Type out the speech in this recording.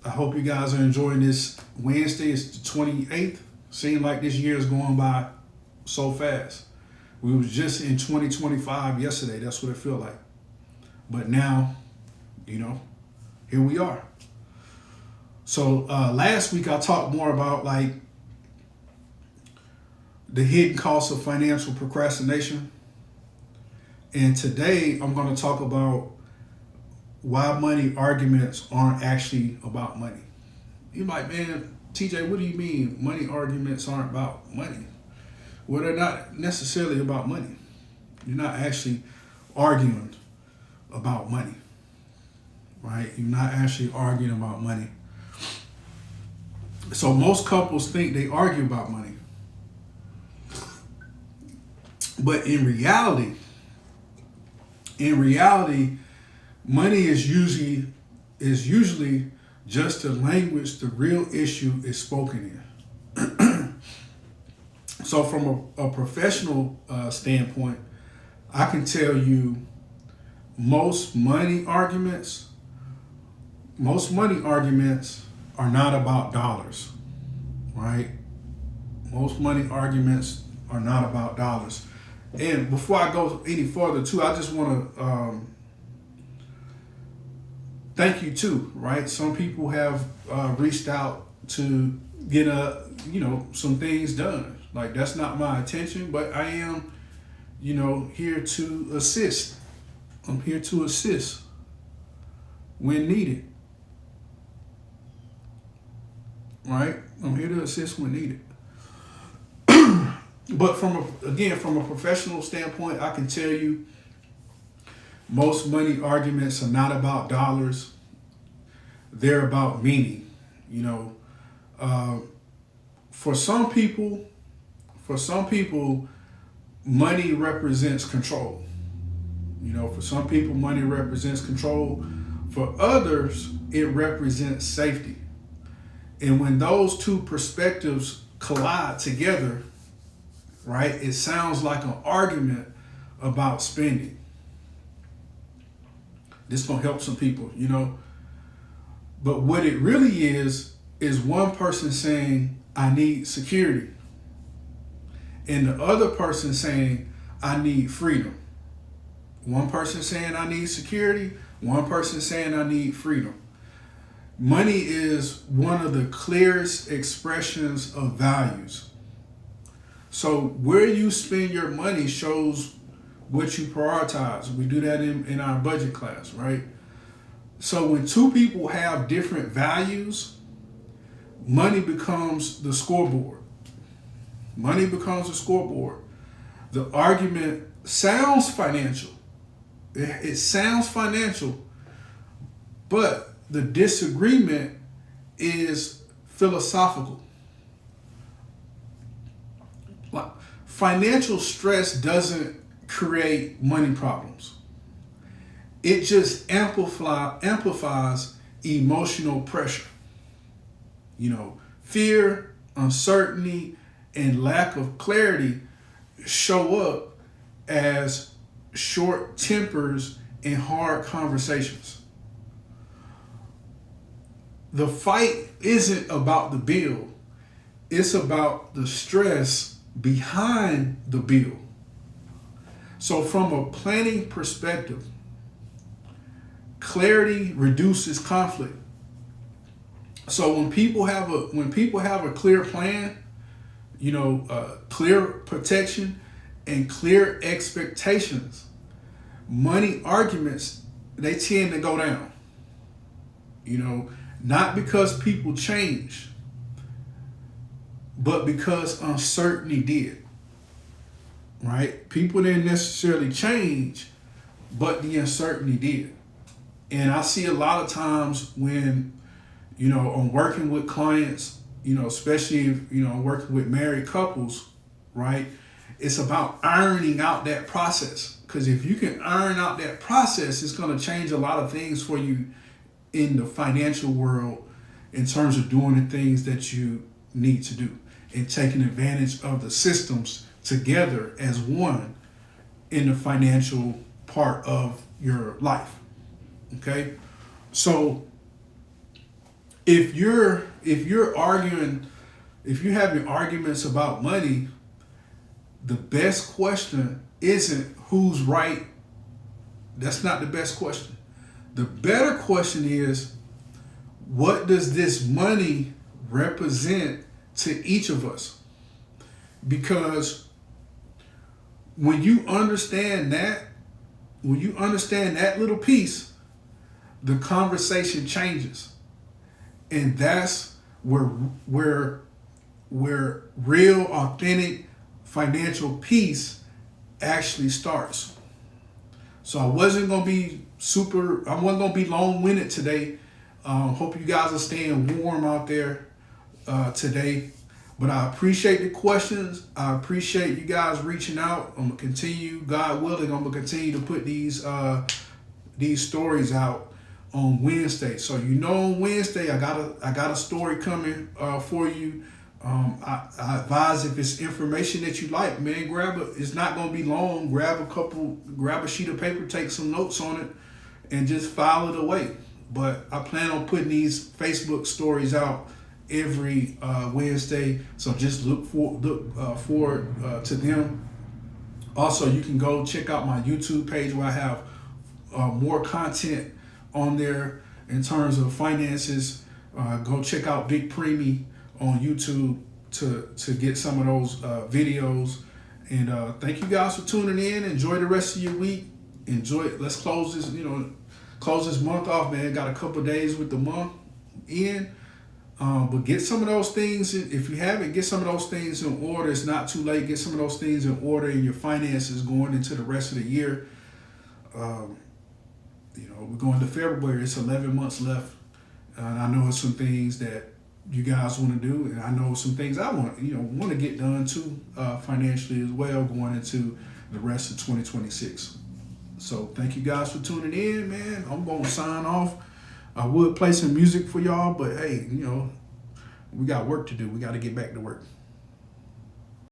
I hope you guys are enjoying this Wednesday. It's the 28th. Seems like this year is going by so fast. We was just in 2025 yesterday. That's what it feel like. But now, here we are. So last week I talked more about like the hidden costs of financial procrastination. And today I'm going to talk about why money arguments aren't actually about money. You're like, man, TJ, what do you mean money arguments aren't about money? Well, they're not necessarily about money. You're not actually arguing about money, right? You're not actually arguing about money. So most couples think they argue about money. But in reality, money is usually just the language the real issue is spoken in. So from a professional standpoint, I can tell you most money arguments are not about dollars, right? Most money arguments are not about dollars. And before I go any further too, I just want to thank you too, right? Some people have reached out to get some things done. Like, that's not my intention, but I am, here to assist. I'm here to assist when needed, right? I'm here to assist when needed. But from a professional standpoint, I can tell you most money arguments are not about dollars. They're about meaning. For some people, money represents control. For some people, money represents control. For others, it represents safety. And when those two perspectives collide together, right, it sounds like an argument about spending. This is going to help some people, But what it really is one person saying, I need security. And the other person saying, I need freedom. One person saying, I need security. One person saying, I need freedom. Money is one of the clearest expressions of values. So where you spend your money shows what you prioritize. We do that in our budget class, right? So when two people have different values, money becomes the scoreboard. Money becomes the scoreboard. The argument sounds financial. It sounds financial, but the disagreement is philosophical. Financial stress doesn't create money problems. It just amplifies emotional pressure. Fear, uncertainty, and lack of clarity show up as short tempers and hard conversations. The fight isn't about the bill. It's about the stress behind the bill. So from a planning perspective, clarity reduces conflict. So when people have a clear plan, clear protection and clear expectations, money arguments, they tend to go down. Not because people change, but because uncertainty did. Right? People didn't necessarily change, but the uncertainty did. And I see a lot of times when, I'm working with clients, especially if, I'm working with married couples, right? It's about ironing out that process. Because if you can iron out that process, it's going to change a lot of things for you in the financial world in terms of doing the things that you need to do and taking advantage of the systems together as one in the financial part of your life. Okay? So if you're arguing, if you're having arguments about money, the best question isn't who's right. That's not the best question. The better question is, what does this money represent to each of us? Because when you understand that, little piece, the conversation changes. And that's where real, authentic financial peace actually starts. So I wasn't gonna be long-winded today. Hope you guys are staying warm out there today. But I appreciate the questions. I appreciate you guys reaching out. I'm gonna continue, God willing, I'm gonna continue to put these stories out on Wednesday. So on Wednesday I got a story coming for you. I advise, if it's information that you like, man, it's not gonna be long. Grab a sheet of paper, take some notes on it, and just file it away. But I plan on putting these Facebook stories out every Wednesday, so just look forward to them. Also, you can go check out my YouTube page where I have more content on there in terms of finances. Go check out Big Preemie on YouTube to get some of those videos. And thank you guys for tuning in. Enjoy the rest of your week. Enjoy it. Let's close this month off, man. Got a couple days with the month in. But get some of those things, if you haven't, get some of those things in order. It's not too late. Get some of those things in order in your finances going into the rest of the year. We're going to February. It's 11 months left. And I know there's some things that you guys want to do. And I know some things I want to get done too, financially as well, going into the rest of 2026. So thank you guys for tuning in, man. I'm going to sign off. I would play some music for y'all, but hey, we got work to do. We got to get back to work.